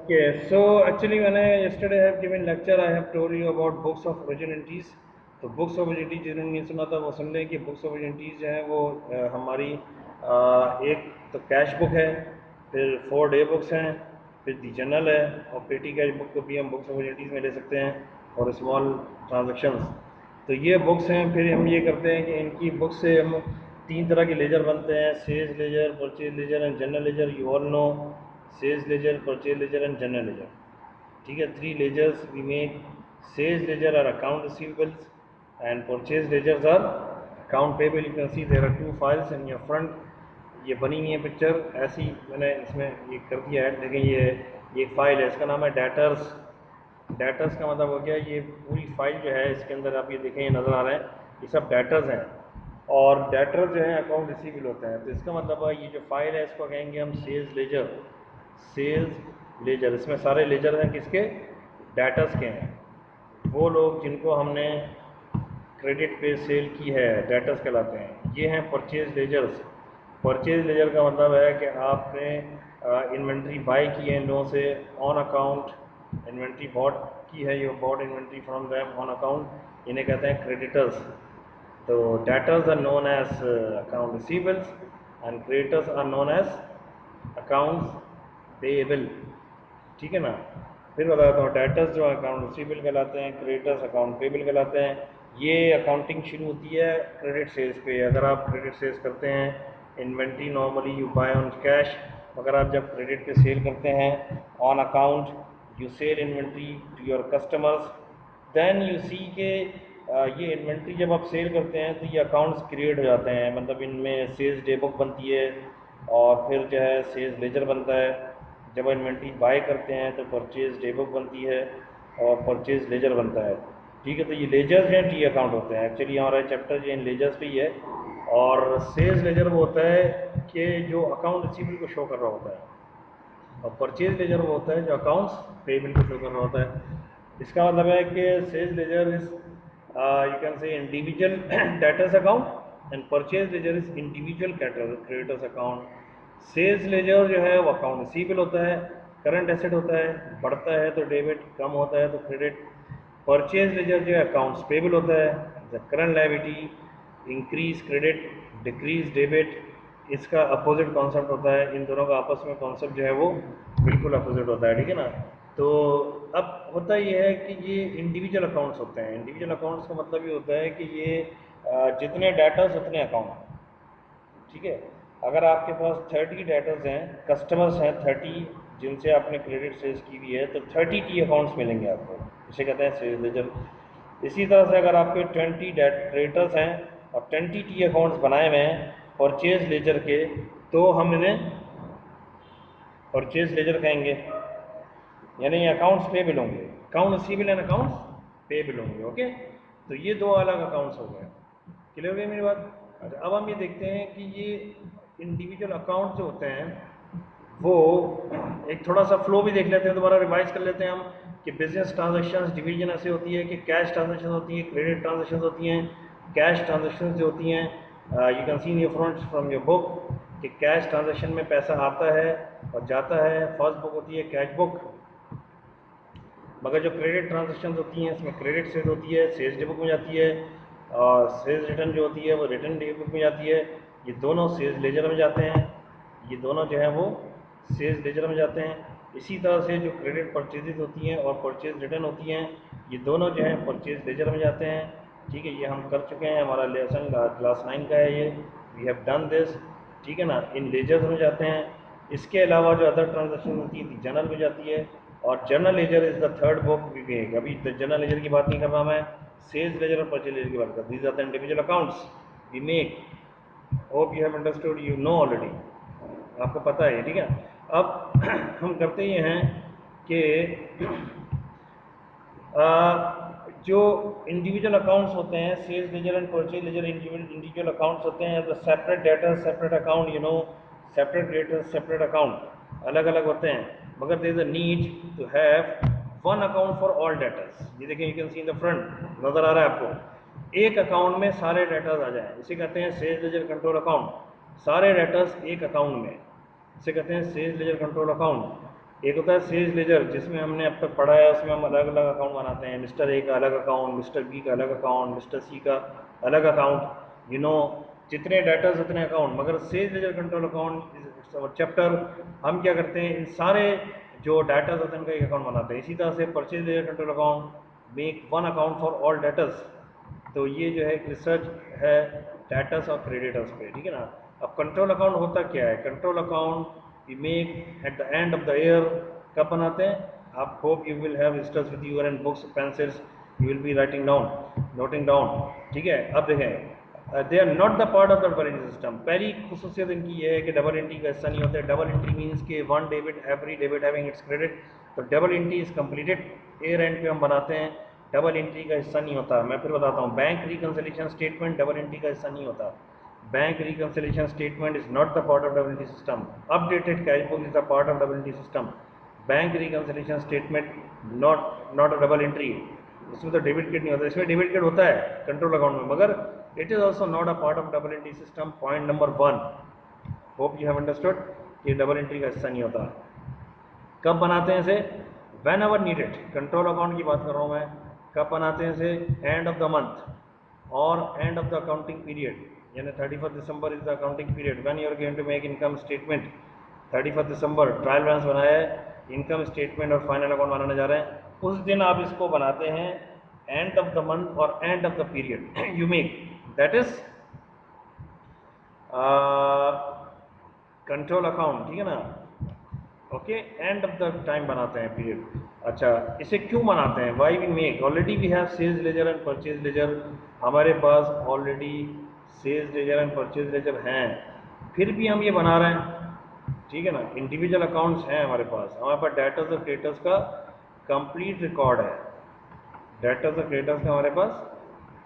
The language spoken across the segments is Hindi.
Okay, so actually when I yesterday have given lecture, I have told you about books of opportunities. तो बुक्स ऑफ opportunities जिन्होंने नहीं सुना था वो सुन लें कि बुक्स ऑफ opportunities जो है वो हमारी एक तो कैश बुक है, फिर 4 डे बुक्स हैं, फिर दी जर्नल है, और पेटी कैश बुक को भी हम बुक्स ऑफ opportunities में ले सकते हैं, और स्मॉल ट्रांजेक्शन्स। तो ये बुक्स हैं। फिर हम ये करते हैं कि इनकी बुक से हम 3 तरह के लेजर बनते हैं: sales ledger, purchase ledger and general ledger. You all know sales ledger, purchase ledger and general ledger. ठीक है, 3 ledgers we make. Sales ledger are account receivables and purchase ledgers are account payable. You can see there are 2 files in your front. ये बनी हुई है पिक्चर ऐसी, मैंने इसमें ये कर दिया है। देखें, ये फाइल है, इसका नाम है डेटर्स। डेटर्स का मतलब हो गया, ये पूरी फाइल जो है इसके अंदर आप ये देखें, ये नज़र आ रहे हैं, ये सब डेटर्स हैं। और डेटर्स जो है अकाउंट रिसीवेबल होते हैं। तो इसका मतलब है ये जो फाइल है इसको कहेंगे हम सेल्स लेजर। सेल्स लेजर, इसमें सारे लेजर हैं किसके? डेटर्स के हैं। वो लोग जिनको हमने क्रेडिट पे सेल की है डेटर्स कहलाते हैं। ये हैं परचेज लेजर्स। परचेज लेजर का मतलब है कि आपने इन्वेंट्री बाय की है इन लोगों से ऑन अकाउंट। इन्वेंट्री बॉट की है, you bought inventory from them on account. इन्हें कहते हैं क्रेडिटर्स। तो debtors are known as account receivables and creditors are known as accounts payable. ठीक है ना। फिर बताता हूँ, डेटर्स जो अकाउंट रिसीवेबल कहलाते हैं, क्रेडिटर्स अकाउंट पेबल कहलाते हैं। ये अकाउंटिंग शुरू होती है क्रेडिट सेल्स पे। अगर आप क्रेडिट सेल्स करते हैं, inventory normally you buy on cash, मगर आप जब क्रेडिट पे सेल करते हैं on account, you sell inventory to your customers, then you see के ये इन्वेंट्री जब आप सेल करते हैं तो ये अकाउंट्स क्रिएट हो जाते हैं। मतलब इनमें सेल्स डे बुक बनती है, और फिर जो है सेल्स लेजर बनता है। जब इन्वेंट्री बाय करते हैं तो परचेज डे बुक बनती है और परचेज लेजर बनता है। ठीक है, तो ये लेजर्स हैं, टी अकाउंट होते हैं। एक्चुअली हमारा चैप्टर जो इन लेजर्स पे ही है। और सेल्स लेजर वो होता है कि जो अकाउंट रिसीवेबल को शो कर रहा होता है, और परचेज लेजर वो होता है जो अकाउंट्स पेबल को शो कर रहा होता है। इसका मतलब है कि sales ledger is you can say individual debtors account and purchase ledger is individual creditors account. Sales ledger जो है वो अकाउंट रिसीवेबल होता है, करंट एसेट होता है, बढ़ता है तो डेबिट, कम होता है तो क्रेडिट। परचेज लेजर जो है अकाउंट्स पेबल होता है, the current liability, increase credit, decrease debit. इसका अपोजिट कॉन्सेप्ट होता है। इन दोनों का आपस में कॉन्सेप्ट जो है वो बिल्कुल अपोजिट होता है। ठीक है ना। तो अब होता ये है कि ये इंडिविजुअल अकाउंट्स होते हैं। इंडिविजुअल अकाउंट्स का मतलब ये होता है कि ये जितने डाटास उतने अकाउंट। ठीक है, अगर आपके पास 30 डेटर्स हैं, कस्टमर्स हैं 30 जिनसे आपने क्रेडिट सेल्स की हुई है, तो 30 टी अकाउंट्स मिलेंगे आपको, इसे कहते हैं सेल्स लेजर। इसी तरह से अगर आपके 20 क्रेडिटर्स हैं और 20 टी अकाउंट्स बनाए हुए हैं परचेज लेजर के, तो हम इन्हें परचेज लेजर कहेंगे। यानी अकाउंट्स पेबल होंगे, account receivable and accounts payable होंगे। ओके, तो ये दो अलग अकाउंट्स हो गए। क्लियर हो गई मेरी बात? अच्छा, अब हम ये देखते हैं कि ये इंडिविजुअल अकाउंट जो होते हैं वो एक थोड़ा सा फ्लो भी देख लेते हैं, दोबारा रिवाइज कर लेते हैं हम कि बिजनेस ट्रांजेक्शन्स डिवीजन ऐसे होती है कि कैश ट्रांजेक्शन होती है, क्रेडिट ट्रांजेक्शन होती हैं। कैश ट्रांजेक्शन जो होती हैं, you can see in your front from your book कि कैश ट्रांजेक्शन में पैसा आता है और जाता है। फर्स्ट बुक होती है कैश बुक। मगर जो क्रेडिट ट्रांजेक्शन होती हैं इसमें क्रेडिट सेल होती है, सेल्स डे बुक में जाती है, और सेल्स रिटर्न जो होती है वो रिटर्न डे बुक में जाती है। ये दोनों सेल्स लेजर में जाते हैं, ये दोनों जो हैं वो सेल्स लेजर में जाते हैं। इसी तरह से जो क्रेडिट परचेजेज होती हैं और परचेज रिटर्न होती हैं, ये दोनों जो हैं परचेज लेजर में जाते हैं। ठीक है, ये हम कर चुके हैं, हमारा लेसन क्लास 9 का है ये, वी हैव डन दिस। ठीक है ना, इन लेजर्स में जाते हैं। इसके अलावा जो अदर ट्रांजेक्शन होती है जर्नल में जाती है, और journal ledger is the third book we make. अभी जर्नल लेजर की बात नहीं कर रहा मैं, सेल्स लेजर और परचेज लेजर की बात कर रहा हूँ। These are the individual accounts we make. Hope you have understood, you know already, आपको पता है। ठीक है, अब हम करते ये हैं कि जो इंडिविजुअल अकाउंट्स होते हैं, sales ledger and purchase ledger individual accounts होते हैं। The separate debtor separate account, you know, separate debtor separate account अलग अलग होते हैं, मगर there is a need to have one account for all debtors. ये देखें, you can see in the front, नजर आ रहा है आपको। एक अकाउंट में सारे डेटर्स आ जाएं, इसे कहते हैं सेल्स लेजर कंट्रोल अकाउंट। सारे डेटर्स एक अकाउंट में, इसे कहते हैं सेल्स लेजर कंट्रोल अकाउंट। एक होता है सेल्स लेजर, जिसमें हमने अब तक पढ़ा है, उसमें हम अलग अलग अकाउंट बनाते हैं, मिस्टर ए का अलग अकाउंट, मिस्टर बी का अलग अकाउंट, मिस्टर सी का अलग अकाउंट, जितने डाटाज उतने अकाउंट। मगर sales ledger control account chapter हम क्या करते हैं, इन सारे जो डाटाज होते हैं उनका एक अकाउंट बनाते हैं। इसी तरह से purchase ledger control account make one account for all datas. तो ये जो है एक रिसर्च है डाटास और क्रेडिटर्स पे, ठीक है ना। अब कंट्रोल अकाउंट होता क्या है, control account we make at the end of the year. कब बनाते हैं, आप hope you will have registers with your and books pencils, you will be writing down, noting down, ठीक है। अब देखें, they are not the part of the double entry system. पहली खुसूसियत इनकी ये है कि डबल एंट्री का हिस्सा नहीं होता है। डबल एंट्री मीन्स के one debit every debit having its credit. तो double entry is completed, year end पे हम बनाते हैं, डबल एंट्री का हिस्सा नहीं होता। मैं फिर बताता हूँ, bank reconciliation statement double entry का हिस्सा नहीं होता। Bank reconciliation statement is not the part of double entry system. Updated cash book is the part of double entry system. Bank reconciliation statement not a double entry. इसमें तो डेबिट क्रेडिट नहीं होता। इसमें डेबिट क्रेडिट होता है कंट्रोल अकाउंट में, मगर it is also not a part of double entry system. Point number 1, hope you have understood, ये डबल एंट्री का हिस्सा नहीं होता। कब बनाते हैं इसे, when ever needed. Control account की बात कर रहा हूँ मैं। कब बनाते हैं इसे, एंड ऑफ द मंथ और end of the accounting period, यानी 31 December is the accounting period when you are going to make income statement. 31 दिसंबर ट्रायल बैलेंस बनाया है, इनकम स्टेटमेंट और फाइनल अकाउंट बनाने जा रहे हैं, उस दिन आप इसको बनाते हैं एंड ऑफ द मंथ और end of the period you make, that is control account, ठीक है ना। Okay, end of the time बनाते हैं पीरियड। अच्छा, इसे क्यों बनाते हैं, why we make, already we have sales ledger and purchase ledger. हमारे पास already sales ledger and purchase ledger हैं, फिर भी हम ये बना रहे हैं, ठीक है ना। इंडिविजुअल अकाउंट्स हैं हमारे पास डाटास और क्रेडिटर्स का कंप्लीट रिकॉर्ड है। डाटास और क्रेडिटर्स का हमारे पास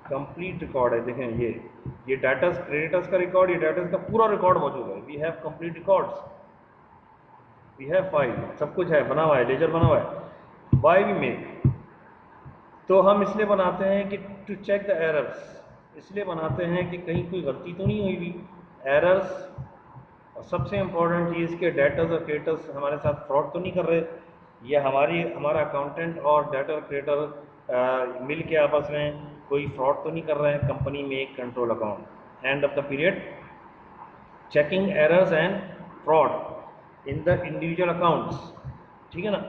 कंप्लीट रिकॉर्ड है। देखें, ये डाटास क्रेडिटर्स का रिकॉर्ड, ये डाटास का पूरा रिकॉर्ड मौजूद है। We have complete records, we have file, सब कुछ है, बना हुआ है, लेजर बना हुआ है। वाई वी मेक, तो हम इसलिए बनाते हैं कि टू चेक द एरर्स, इसलिए बनाते हैं कि कहीं कोई गलती तो नहीं हुई भी, एरर्स। और सबसे इम्पोर्टेंट चीज़ के डेटर्स और क्रेडिटर्स हमारे साथ फ्रॉड तो नहीं कर रहे। ये हमारा अकाउंटेंट और डेटर क्रेडिटर मिल के आपस में कोई फ्रॉड तो नहीं कर रहे हैं। कंपनी में एक control account, end of the period checking errors and fraud in the individual accounts, ठीक है ना।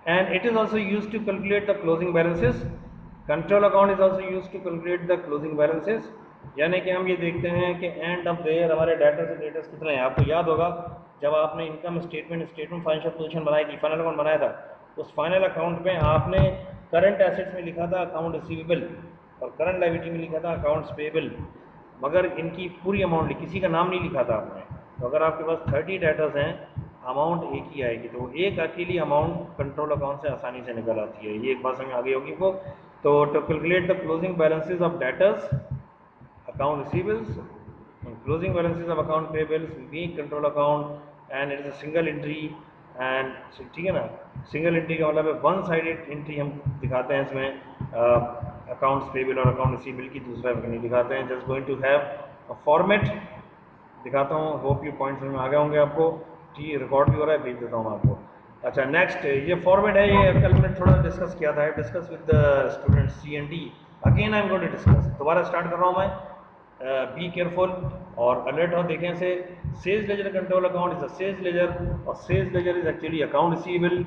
And it is also use to calculate the closing balances. Control account is also use to calculate the closing balances, यानी कि हम ये देखते हैं कि एंड ऑफ द ईयर हमारे डाटा से डेटर्स कितने हैं। आपको याद होगा, जब आपने इनकम स्टेटमेंट फाइनेंशियल पोजीशन बनाई थी, फाइनल अकाउंट बनाया था, उस फाइनल अकाउंट में आपने करंट एसेट्स में लिखा था अकाउंट रिसीवेबल और करंट लायबिलिटी में लिखा था अकाउंट्स पेएबल, मगर इनकी पूरी अमाउंट किसी का नाम नहीं लिखा था आपने। तो अगर आपके पास 30 डेटर्स हैं, अमाउंट एक ही आएगी, तो एक अकेली अमाउंट कंट्रोल अकाउंट से आसानी से निकल आती है। ये एक बात समझ आ गई होगी वो। तो to calculate the closing balances of debtors, account receivables and closing balances of account payables, we control account and it is a single entry and ठीक है ना। सिंगल एंट्री का मतलब है वन साइडेड एंट्री हम दिखाते हैं इसमें अकाउंट्स पेबल और अकाउंट रिसीवेबल की, दूसरा नहीं दिखाते हैं। Just going to have a format दिखाता हूँ, होप यू पॉइंट्स में आ गए होंगे आपको। ठीक, रिकॉर्ड भी हो रहा है, भेज देता हूँ आपको। अच्छा, नेक्स्ट ये फॉर्मेट है, ये कल मैंने थोड़ा डिस्कस किया था, discuss with the students CND। Again I am going to discuss, दोबारा स्टार्ट कर रहा हूँ मैं। बी केयरफुल और अलर्ट हो। देखें से, sales ledger control account is a sales ledger और sales ledger is actually account receivable.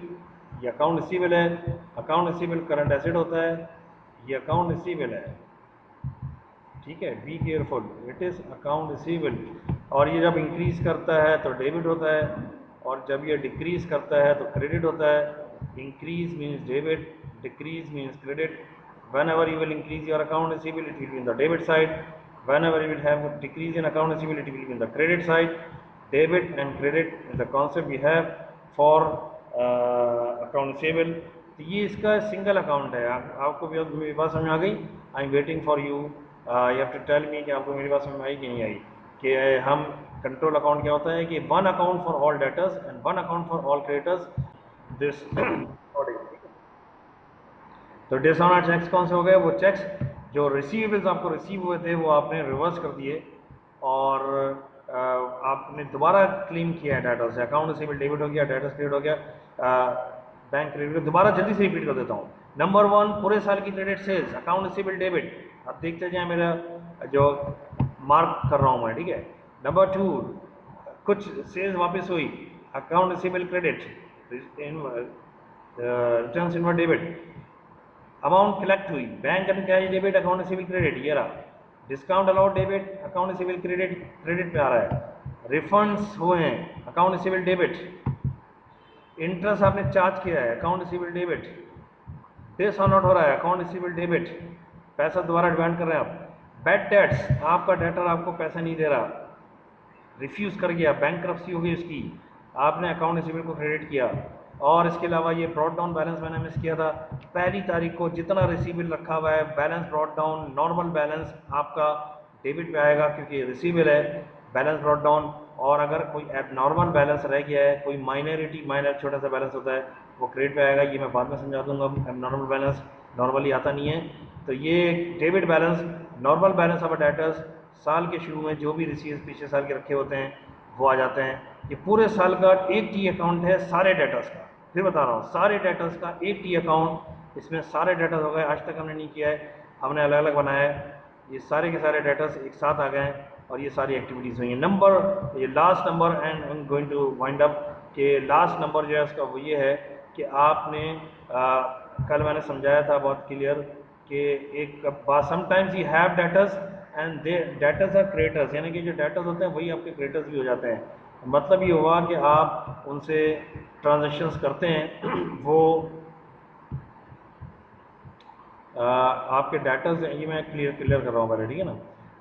ये अकाउंट रिसीवेबल है, अकाउंट रिसीवेबल करंट एसेट होता है, ये अकाउंट रिसीवेबल है, ठीक है। Be careful, it is account receivable. और ये जब इंक्रीज करता है तो डेबिट होता है और जब ये डिक्रीज करता है तो क्रेडिट होता है। Increase means debit, decrease means credit. whenever you will increase your account receivable, it will be in the debit side. Whenever you will have a decrease in account receivable, it will be in the credit side. Debit and credit is the concept we have for account receivable. तो ये इसका सिंगल अकाउंट है। आपको भी मेरी बात समझ आ गई? I am waiting for you, you have to tell me कि आपको मेरी बात समझ आई कि नहीं आई। कि हम कंट्रोल अकाउंट क्या होता है कि one account for all debtors and one account for all creditors, this. तो डिसऑनर चेक्स कौन से हो गए, वो चेक्स जो रिसीवेबल्स आपको रिसीव हुए थे वो आपने रिवर्स कर दिए और आपने दोबारा क्लेम किया है डाटा से, अकाउंट रिसीवेबल डेबिट हो गया, डाटा क्रेडिट हो गया, बैंक क्रेडिट, दोबारा जल्दी से रिपीट कर देता हूँ। नंबर 1 पूरे साल की credit sales, account receivable debit, आप देखते जाए मेरा जो मार्क कर रहा हूँ मैं, ठीक है। नंबर 2 कुछ सेल्स वापस हुई, account receivable credit, return inward debit, amount collect हुई, bank and cash debit, account receivable credit, ये रहा। Discount allowed debit, account receivable credit, credit पे आ रहा है। रिफंड्स हुए हैं, अकाउंट रिसीवेबल डेबिट। इंटरेस्ट आपने चार्ज किया है, अकाउंट रिसीवेबल डेबिट। डिसऑनर्ड हो रहा है, अकाउंट रिसीवेबल डेबिट, पैसा दोबारा डिमांड कर रहे हैं आप। बैड डेट्स, आपका डेटर आपको पैसा नहीं दे रहा, रिफ्यूज़ कर गया, बैंकरप्सी हो गई उसकी, आपने अकाउंट रिसीवेबल को क्रेडिट किया। और इसके अलावा ये ब्रॉड डाउन बैलेंस मैंने मिस किया था, पहली तारीख को जितना रिसीवेबल रखा हुआ है balance brought down, normal balance आपका डेबिट पे आएगा क्योंकि रिसीवेबल है, बैलेंस ब्रॉड डाउन। और अगर कोई एबनॉर्मल बैलेंस रह गया है, कोई माइनर छोटा सा बैलेंस होता है, वो क्रेडिट पे आएगा। ये मैं बाद में समझा दूंगा, एबनॉर्मल बैलेंस नॉर्मली आता नहीं है। तो ये debit balance, normal balance of debtors, साल के शुरू में जो भी रिसीव पिछले साल के रखे होते हैं वो आ जाते हैं। ये पूरे साल का एक टी अकाउंट है सारे डेटर्स का, फिर बता रहा हूँ, सारे डेटर्स का एक टी अकाउंट, इसमें सारे डेटर्स हो गए। आज तक हमने नहीं किया है, हमने अलग अलग बनाया है। ये सारे के सारे डेटर्स एक साथ आ गए और ये सारी एक्टिविटीज़ हुई हैं। नंबर, ये last number and I am going to wind up, कि लास्ट नंबर जो है उसका वो ये है कि आपने कल मैंने समझाया था बहुत क्लियर कि एक sometimes you have debtors and they debtors are creditors, यानी कि जो डेटर्स होते हैं वही आपके क्रिएटर्स भी हो जाते हैं। मतलब ये हुआ कि आप उनसे ट्रांजेक्शन्स करते हैं वो आपके डेटर्स, ये मैं क्लियर कर रहा हूँ पहले, ठीक है ना।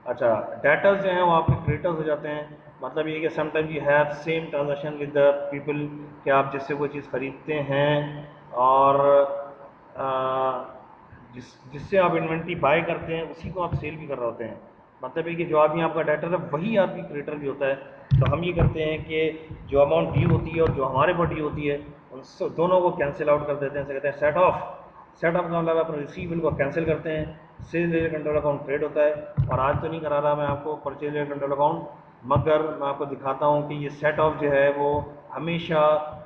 अच्छा, डेटर्स जो हैं वो आपके क्रिएटर्स हो जाते हैं। मतलब ये कि sometimes you have same transaction with the people, कि आप जिससे कोई चीज़ खरीदते हैं और जिससे आप इन्वेंट्री बाय करते हैं उसी को आप सेल भी कर रहे होते हैं। मतलब ये कि जो आदमी आपका डेटर है वही आपकी क्रिएटर भी होता है। तो हम ये करते हैं कि जो अमाउंट ड्यू होती है और जो हमारे पर ड्यू होती है उन दोनों को कैंसिल आउट कर देते हैं, इसे कहते हैं सेट ऑफ। सेट ऑफ का मतलब अपने रिसीवेबल को कैंसिल करते हैं, sales ledger control account create होता है। और आज तो नहीं करा रहा मैं आपको परचेज लेजर कंट्रोल अकाउंट, मगर मैं आपको दिखाता हूँ कि ये सेट ऑफ जो है वो हमेशा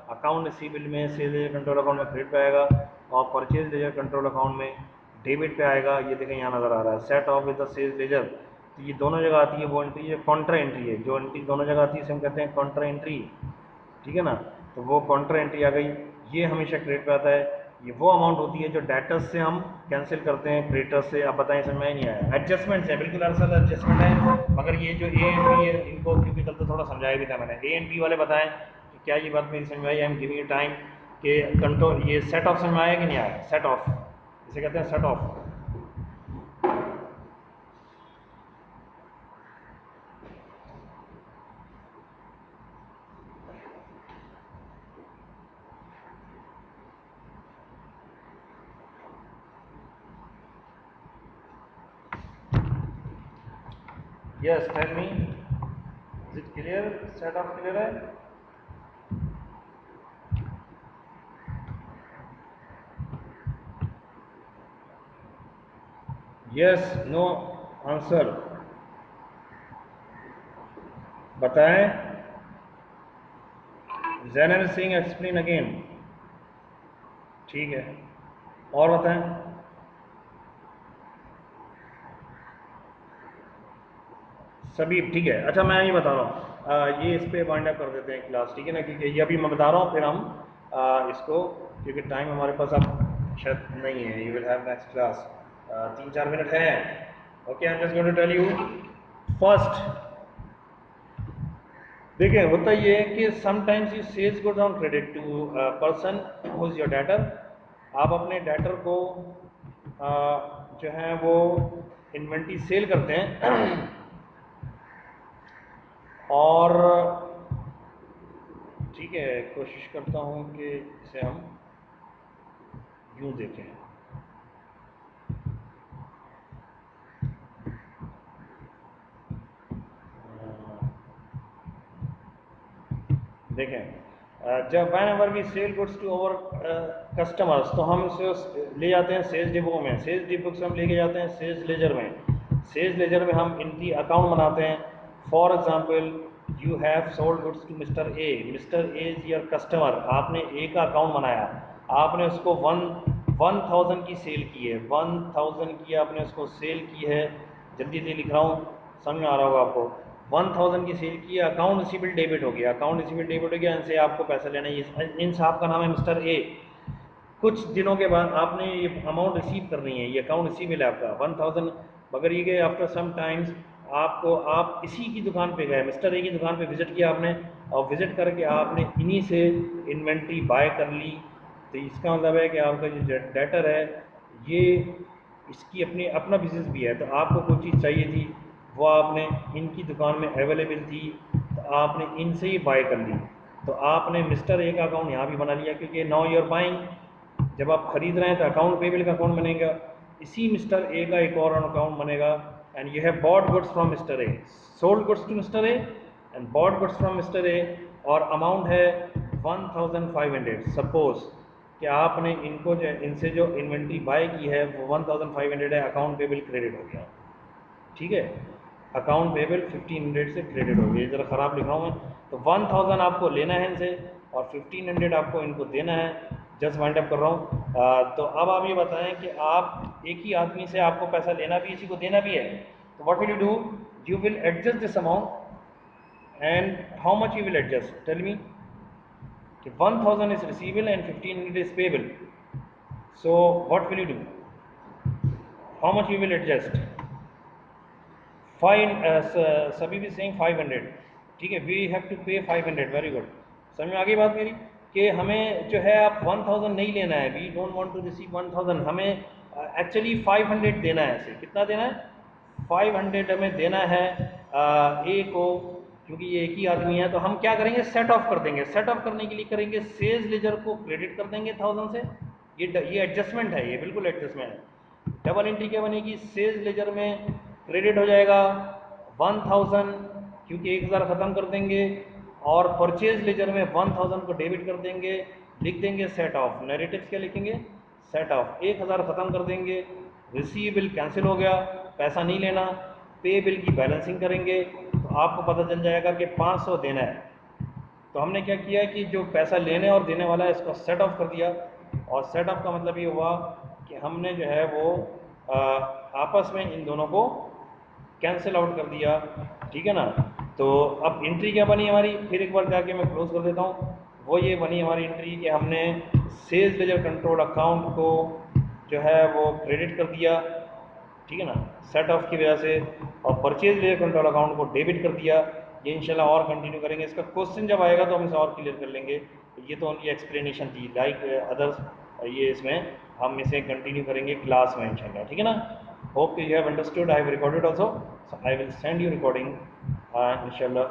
अकाउंट रिसीवेबल में सेल्स लेजर कंट्रोल अकाउंट में क्रिएट पे आएगा और परचेज लेजर कंट्रोल अकाउंट में डेबिट पे आएगा। ये देखें यहाँ नज़र आ रहा है set off with the sales ledger. तो ये दोनों जगह आती है वो एंट्री, जो कॉन्ट्रा एंट्री है, जो एंट्री दोनों जगह आती है इसे हम कहते हैं कॉन्ट्रा एंट्री, ठीक है ना। तो वो कॉन्ट्रा एंट्री आ गई, ये हमेशा क्रेडिट पे आता है। ये वो अमाउंट होती है जो डेटर्स से हम कैंसिल करते हैं क्रेडिटर्स से। आप बताएं, समझ में नहीं आया? एडजस्टमेंट है, बिल्कुल असल एडजस्टमेंट है। मगर ये जो ए एंड बी है इनको क्योंकि कल तो थोड़ा समझाया भी था मैंने, ए एंड बी वाले बताएं कि क्या ये बात मेरी समझ में आई? I am giving you time कि कंट्रोल, ये सेट ऑफ समझ में आया कि नहीं आया? सेट ऑफ, इसे कहते हैं set of. Yes, tell me, is it clear? Set off clear है? Yes, no answer, बताएं। Zainal Singh explain again, ठीक है, और बताएं। सभी ठीक है। अच्छा, मैं ये बता रहा हूँ, ये इस पे वाइंड अप कर देते हैं क्लास, ठीक है ना, क्योंकि ये अभी मैं बता रहा हूँ फिर हम इसको, क्योंकि टाइम हमारे पास अब शायद नहीं है। You will have next class, 3-4 minute हैं। Okay, I am just going to tell you first. देखिए, होता ये है कि sometimes you sales goes on credit to person who is your debtor. आप अपने डेटर को जो है वो इन्वेंट्री सेल करते हैं और ठीक है, कोशिश करता हूँ कि इसे हम यूँ देखें। देखें, जब whenever we sell goods to our customers, तो हम इसे ले जाते हैं सेल्स डिपो में, सेल्स डिपो से हम लेके जाते हैं सेल्स लेजर में, सेल्स लेजर में हम इनकी अकाउंट बनाते हैं। For example you have sold goods to mister A, mister A is your customer, आपने ए का अकाउंट बनाया, आपने उसको 1000 की सेल की है, 1000 की आपने उसको सेल की है, जल्दी से लिख रहा हूँ, समझ में आ रहा होगा आपको, 1000 की सेल की है, अकाउंट रिसीवेबल डेबिट हो गया, अकाउंट रिसीवेबल डेबिट हो गया, इनसे आपको पैसा लेना है, इन साहब का नाम है मिस्टर ए। कुछ दिनों के बाद आपने ये अमाउंट रिसीव करनी है, ये अकाउंट रिसीवेबल है आपका 1000, मगर ये गए आफ्टर सम टाइम्स, आपको आप इसी की दुकान पे गए, मिस्टर ए की दुकान पे विज़िट किया आपने, और विज़िट करके आपने इन्हीं से इन्वेंट्री बाय कर ली, तो इसका मतलब है कि आपका जो डेटर है ये इसकी अपनी अपना बिजनेस भी है, तो आपको कोई चीज़ चाहिए थी वो आपने इनकी दुकान में अवेलेबल थी, तो आपने इनसे ही बाय कर ली, तो आपने मिस्टर ए का अकाउंट यहाँ भी बना लिया, क्योंकि नाउ यू आर बाइंग, जब आप खरीद रहे हैं तो अकाउंट पेबल का अकाउंट बनेगा, इसी मिस्टर ए का एक और अकाउंट बनेगा, and you have bought goods from mister A, sold goods to mister A and bought goods from mister A, और अमाउंट है 1500, सपोज कि आपने इनको जो इनसे जो इन्वेंट्री बाय की है वो 1500 है, अकाउंट पेबल क्रेडिट हो गया, ठीक है, अकाउंट पेबल 1500 से क्रेडिट हो गया, ज़रा ख़राब लिख रहा हूँ मैं, तो 1000 आपको लेना है इनसे और 1500 आपको इनको देना है, जस्ट वाइंड अप कर रहा हूँ। तो अब आप ये बताएं कि आप एक ही आदमी से आपको पैसा लेना भी इसी को देना भी है, तो what will you do, you will adjust this amount, and how much you will adjust, tell me, कि 1000 is receivable and 1500 is payable, so what will you do, how much you will adjust, fine, सभी भी सेइंग 500, ठीक है, वी हैव टू पे 500, वेरी गुड, समझ में आ गई बात मेरी, कि हमें जो है आप 1000 नहीं लेना है, we don't want to receive 1000, हमें एक्चुअली 500 देना है, इसे कितना देना है, 500 हमें देना है ए को, क्योंकि ये एक ही आदमी है, तो हम क्या करेंगे, सेट ऑफ कर देंगे, सेट ऑफ करने के लिए करेंगे सेल्स लेजर को क्रेडिट कर देंगे 1000 से, ये एडजस्टमेंट है, ये बिल्कुल एडजस्टमेंट है, डबल एंट्री क्या बनेगी, सेल्स लेजर में क्रेडिट हो जाएगा 1000, क्योंकि 1000 ख़त्म कर देंगे, और परचेज लेजर में 1000 को डेबिट कर देंगे, लिख देंगे सेट ऑफ, नैरेटिव्स क्या लिखेंगे, सेट ऑफ, 1000 ख़त्म कर देंगे, रिसीवेबल कैंसिल हो गया, पैसा नहीं लेना, पे बिल की बैलेंसिंग करेंगे, तो आपको पता चल जाएगा कि 500 देना है, तो हमने क्या किया कि जो पैसा लेने और देने वाला है इसको सेट ऑफ कर दिया, और सेट ऑफ का मतलब ये हुआ कि हमने जो है वो आपस में इन दोनों को कैंसिल आउट कर दिया, ठीक है ना। तो अब एंट्री क्या बनी हमारी, फिर एक बार जाके मैं क्लोज कर देता हूँ, वो ये बनी हमारी एंट्री कि हमने सेल्स लेजर कंट्रोल अकाउंट को जो है वो क्रेडिट कर दिया, ठीक है ना, सेट ऑफ की वजह से, और परचेज लेजर कंट्रोल अकाउंट को डेबिट कर दिया, ये इंशाल्लाह और कंटिन्यू करेंगे, इसका क्वेश्चन जब आएगा तो हम इसे और क्लियर कर लेंगे, ये तो ओनली एक्सप्लेनेशन थी, लाइक अदर्स ये इसमें हम इसे कंटिन्यू करेंगे क्लास में इंशाल्लाह, ठीक है ना। Hope you have understood, I have recorded also, so I will send you recording इंशाल्लाह